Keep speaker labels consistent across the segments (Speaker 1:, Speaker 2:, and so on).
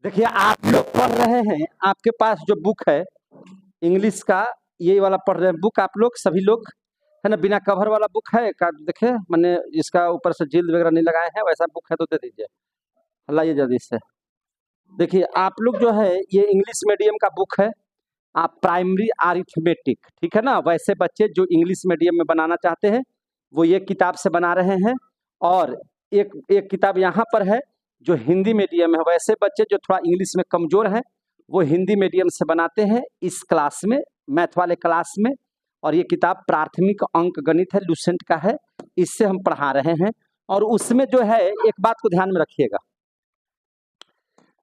Speaker 1: देखिए आप लोग पढ़ रहे हैं, आपके पास जो बुक है इंग्लिश का, ये वाला पढ़ रहे हैं बुक आप लोग सभी लोग, है ना। बिना कवर वाला बुक है का, देखिए मैंने इसका ऊपर से जिल्द वगैरह नहीं लगाए हैं, वैसा बुक है तो दे दीजिए। लाइए जल्दी से। देखिए आप लोग जो है ये इंग्लिश मीडियम का बुक है, आप प्राइमरी अरिथमेटिक, ठीक है ना। वैसे बच्चे जो इंग्लिश मीडियम में बनाना चाहते हैं वो ये किताब से बना रहे हैं, और एक एक किताब यहाँ पर है जो हिंदी मीडियम है। वैसे बच्चे जो थोड़ा इंग्लिश में कमजोर हैं वो हिंदी मीडियम से बनाते हैं इस क्लास में, मैथ वाले क्लास में। और ये किताब प्राथमिक अंक गणित है, लुसेंट का है, इससे हम पढ़ा रहे हैं। और उसमें जो है एक बात को ध्यान में रखिएगा,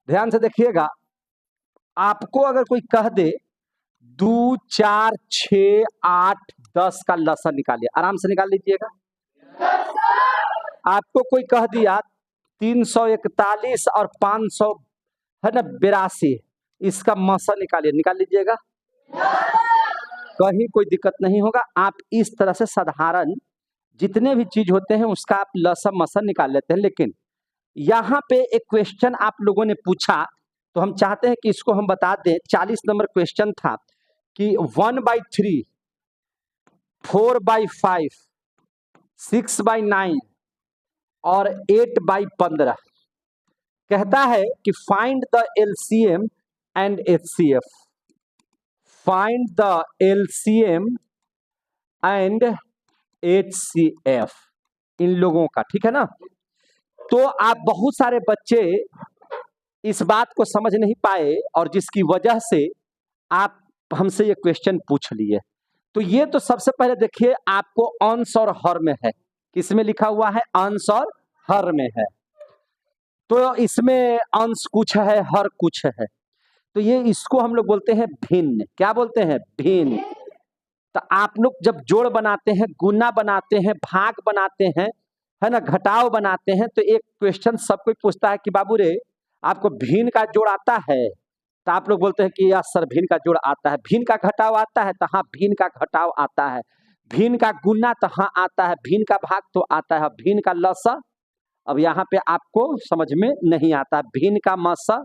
Speaker 1: ध्यान से देखिएगा। आपको अगर कोई कह दे 2, 4, 6, 8, 10 का लसन निकालिए, आराम से निकाल लीजिएगा। आपको कोई कह दिया 341 और 500 है ना 82, इसका मसा निकालिए, निकाल लीजिएगा। कहीं कोई दिक्कत नहीं होगा। आप इस तरह से साधारण जितने भी चीज होते हैं उसका आप लसन मसा निकाल लेते हैं। लेकिन यहाँ पे एक क्वेश्चन आप लोगों ने पूछा तो हम चाहते हैं कि इसको हम बता दें। 40 नंबर क्वेश्चन था कि 1/3, 4/5, 6/9 और 8/15 कहता है कि find the LCM and HCF. Find the LCM and HCF इन लोगों का, ठीक है ना। तो आप बहुत सारे बच्चे इस बात को समझ नहीं पाए और जिसकी वजह से आप हमसे ये क्वेश्चन पूछ लिए। तो ये तो सबसे पहले देखिए आपको अंश और हर में है, किसमें लिखा हुआ है, अंश और हर में है। तो इसमें अंश कुछ है, हर कुछ है, तो ये इसको हम लोग बोलते हैं भिन्न। क्या बोलते हैं, भिन्न। तो आप लोग जब जोड़ बनाते हैं, गुना बनाते हैं, भाग बनाते हैं, है ना, घटाव बनाते हैं, तो एक क्वेश्चन सब कोई पूछता है कि बाबू रे आपको भिन्न का जोड़ आता है, तो आप लोग बोलते हैं कि यार सर भिन्न का जोड़ आता है। भिन्न का घटाव आता है, तो हाँ भिन्न का घटाव आता है। भिन्न का गुना, तो हाँ आता है। भिन्न का भाग तो आता है। भिन्न का लसा अब यहाँ पे आपको समझ में नहीं आता। भिन्न का मसा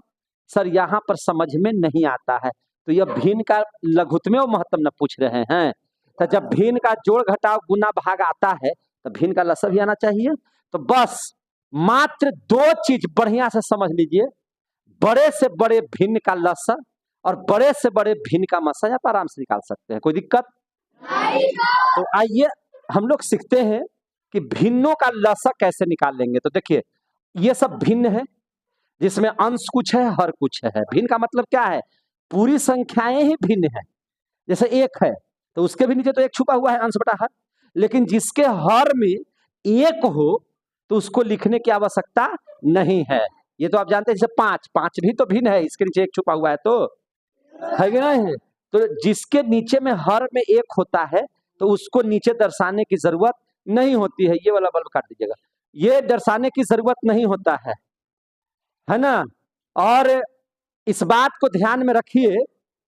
Speaker 1: सर यहाँ पर समझ में नहीं आता है। तो यह भिन्न का लघुत्तम और महत्तम न पूछ रहे हैं। तो जब भिन्न का जोड़ घटाव गुना भाग आता है तो भिन्न का लसा भी आना चाहिए। तो बस मात्र 2 चीज बढ़िया से समझ लीजिए, बड़े से बड़े भिन्न का लसा और बड़े से बड़े भिन्न का मसा आप आराम से निकाल सकते हैं, कोई दिक्कत नहीं। तो आइए हम लोग सीखते हैं कि भिन्नों का लसा कैसे निकाल लेंगे। तो देखिए ये सब भिन्न है जिसमें अंश कुछ है, हर कुछ है। भिन्न का मतलब क्या है, पूरी संख्याएं ही भिन्न है। जैसे 1 है तो उसके भी नीचे तो 1 छुपा हुआ है, अंश बटा हर। लेकिन जिसके हर में 1 हो तो उसको लिखने की आवश्यकता नहीं है। ये तो आप जानते हैं। जैसे 5 भी तो भिन्न है, इसके नीचे 1 छुपा हुआ है, तो है कि नहीं। तो जिसके नीचे में हर में 1 होता है तो उसको नीचे दर्शाने की जरूरत नहीं होती है। ये वाला बल्ब काट दीजिएगा, ये दर्शाने की जरूरत नहीं होता है ना। और इस बात को ध्यान में रखिए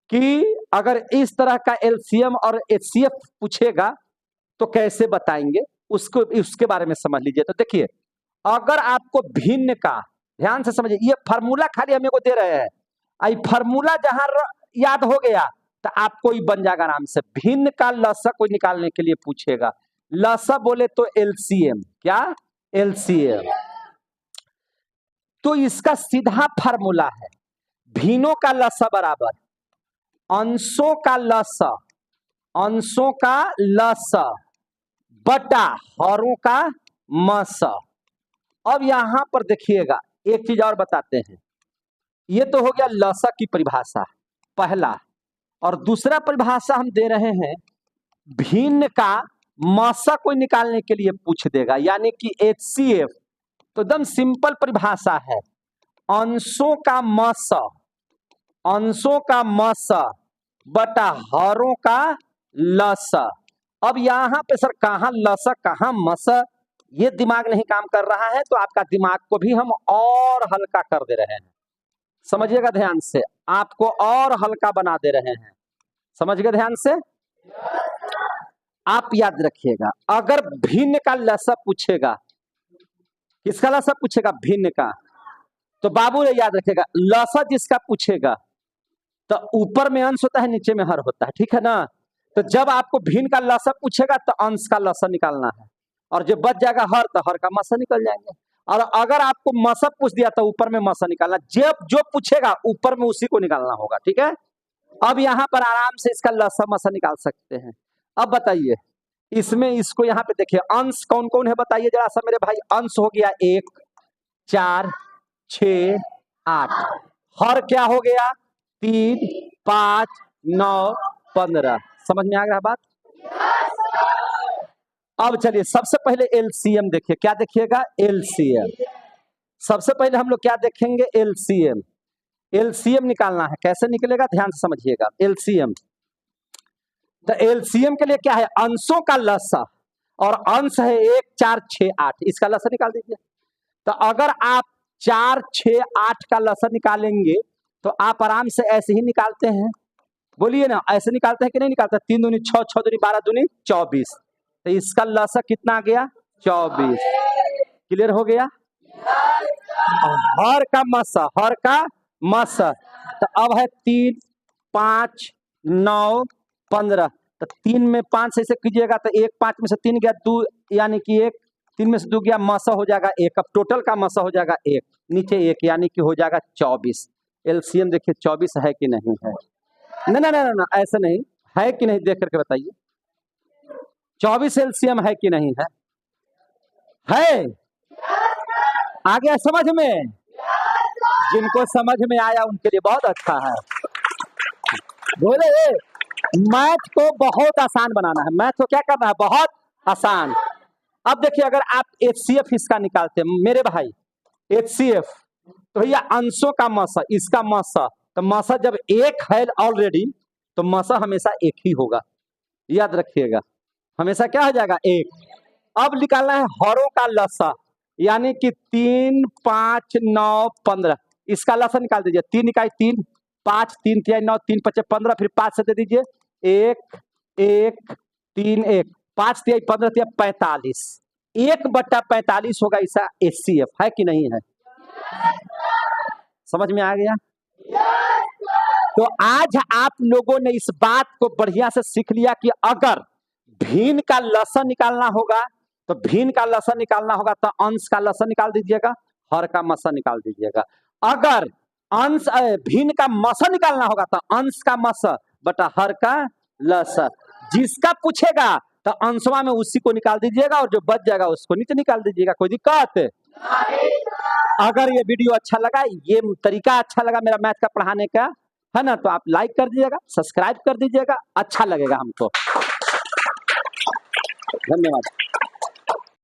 Speaker 1: कि अगर इस तरह का एलसीएम और एचसीएफ पूछेगा तो कैसे बताएंगे, उसको उसके बारे में समझ लीजिए। तो देखिए अगर आपको भिन्न का, ध्यान से समझिए, ये फार्मूला खाली हमें को दे रहे हैं, आई फार्मूला जहां याद हो गया तो आपको ही बन जाएगा आराम से। भिन्न का लसा कोई निकालने के लिए पूछेगा, लसा बोले तो एलसीएम, क्या एलसीएम। तो इसका सीधा फार्मूला है, भिन्नों का लसा बराबर अंशों का लसा, अंशों का लसा बटा हरों का मसा। अब यहां पर देखिएगा एक चीज और बताते हैं। ये तो हो गया लसा की परिभाषा पहला, और दूसरा परिभाषा हम दे रहे हैं भिन्न का मसा कोई निकालने के लिए पूछ देगा, यानी कि एचसीएफ। तो एकदम सिंपल परिभाषा है, अंशों का मसा, अंशों का मसा बटा हरों का लसा। अब यहां पे सर कहां लसा कहां मसा, ये दिमाग नहीं काम कर रहा है, तो आपका दिमाग को भी हम और हल्का कर दे रहे हैं। समझिएगा ध्यान से, आपको और हल्का बना दे रहे हैं, समझिएगा ध्यान से। आप याद रखिएगा अगर भिन्न का लसा पूछेगा, किसका लसा पूछेगा, भिन्न का, तो बाबू ने याद रखेगा, लसा जिसका पूछेगा तो ऊपर में अंश होता है, नीचे में हर होता है, ठीक है ना। तो जब आपको भिन्न का लसा पूछेगा तो अंश का लसा निकालना है, और जो बच जाएगा हर, तो हर का मसा निकल जाएंगे। और अगर आपको मसा पूछ दिया तो ऊपर में मसा निकालना, जब जो पूछेगा ऊपर में उसी को निकालना होगा, ठीक है। अब यहाँ पर आराम से इसका लसा मसा निकाल सकते हैं। अब बताइए इसमें, इसको यहाँ पे देखिए अंश कौन कौन है बताइए जरा सा मेरे भाई। अंश हो गया 1, 4, 6, 8। हर क्या हो गया 3, 5, 9, 15। समझ में आ रहा बात। अब चलिए सबसे पहले एलसीएम देखिए, क्या देखिएगा एलसीएम। सबसे पहले हम लोग क्या देखेंगे एलसीएम। एलसीएम निकालना है, कैसे निकलेगा ध्यान से समझिएगा। एलसीएम, तो एलसीएम के लिए क्या है, अंशों का लसा, और अंश है 1, 4, 6, 8, इसका लसा निकाल दीजिए। तो अगर आप 4, 6, 8 का लसा निकालेंगे तो आप आराम से ऐसे ही निकालते हैं, बोलिए ना, ऐसे निकालते हैं कि नहीं निकालते। 3 दूनी 6, 6 दूनी 12, दूनी 24। तो इसका लसा कितना आ गया 24। क्लियर हो गया। हर का मसा, हर का मसा, तो अब है 3, 5, 9, 15। तो 3 में 5 से ऐसे कीजिएगा तो 1, 5 में से 3 गया 2, यानी कि 1, 3 में से 2 गया, मसा हो जाएगा 1। अब टोटल का मसा हो जाएगा 1, नीचे 1, यानी कि हो जाएगा 24। एलसीएम देखिए 24 है कि नहीं है। ना ना ना ना, ऐसे नहीं है कि नहीं, देख करके बताइए 24 एलसीएम है कि नहीं है। है, आ गया समझ में। जिनको समझ में आया उनके लिए बहुत अच्छा है। बोले मैथ को बहुत आसान बनाना है, मैथ को क्या करना है बहुत आसान। अब देखिए अगर आप एचसीएफ इसका निकालते हैं मेरे भाई, एचसीएफ तो भैया अंशों का मसा, इसका मसा, तो मसा जब 1 है ऑलरेडी तो मसा हमेशा 1 ही होगा, याद रखिएगा, हमेशा क्या हो जाएगा 1। अब निकालना है हरों का लसा, यानी कि 3, 5, 9, 15, इसका लसा निकाल दीजिए। 3 इकाई 3, 5, 3 तिहाई 9, 3 पचे 15, फिर 5 से दे दीजिए 1, 1, 3, 1, 5 तिहाई 15 तिहाई 45, 1/45 होगा इसका एचसीएफ, है कि नहीं है। समझ में आ गया। तो आज आप लोगों ने इस बात को बढ़िया से सीख लिया कि अगर भिन्न का लसा निकालना होगा तो भिन्न का लसा निकालना होगा तो अंश का लसा निकाल दीजिएगा, हर का मसा निकाल दीजिएगा। अगर अंश भिन्न का मसा निकालना होगा तो अंश का मसा बटा हर का लसा। जिसका पूछेगा तो अंशवा में उसी को निकाल दीजिएगा, और जो बच जाएगा उसको नीचे निकाल दीजिएगा। कोई दिक्कत नहीं। अगर ये वीडियो अच्छा लगा, ये तरीका अच्छा लगा मेरा मैथ का पढ़ाने का, है ना, तो आप लाइक कर दीजिएगा, सब्सक्राइब कर दीजिएगा, अच्छा लगेगा हमको। धन्यवाद।